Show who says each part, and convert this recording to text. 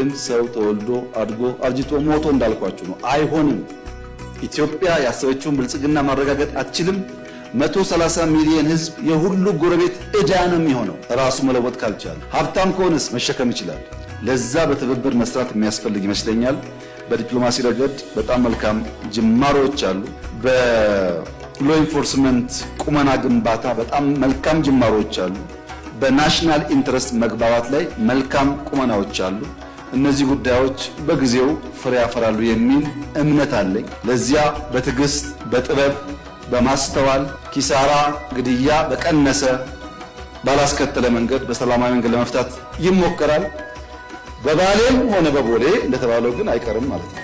Speaker 1: ቅድም ሰው ተወልዶ አድጎ አርጅቶ ሞቶ እንዳልኳችሁ ነው። አይሆንም። ኢትዮጵያ ያሰበችውን ብልጽግና ማረጋገጥ አትችልም። 130 ሚሊዮን ህዝብ የሁሉ ጎረቤት ዕዳ ነው የሚሆነው ራሱ መለወጥ ካልቻለ። ሀብታም ከሆነስ መሸከም ይችላል። ለዛ በትብብር መስራት የሚያስፈልግ ይመስለኛል። በዲፕሎማሲ ረገድ በጣም መልካም ጅማሮች አሉ። በሎ ኢንፎርስመንት ቁመና ግንባታ በጣም መልካም ጅማሮች አሉ። በናሽናል ኢንትረስት መግባባት ላይ መልካም ቁመናዎች አሉ። እነዚህ ጉዳዮች በጊዜው ፍሬ ያፈራሉ የሚል እምነት አለኝ። ለዚያ በትዕግስት በጥበብ በማስተዋል ኪሳራ፣ ግድያ በቀነሰ ባላስከተለ መንገድ በሰላማዊ መንገድ ለመፍታት ይሞከራል። በባሌም ሆነ በቦሌ እንደተባለው ግን አይቀርም ማለት ነው።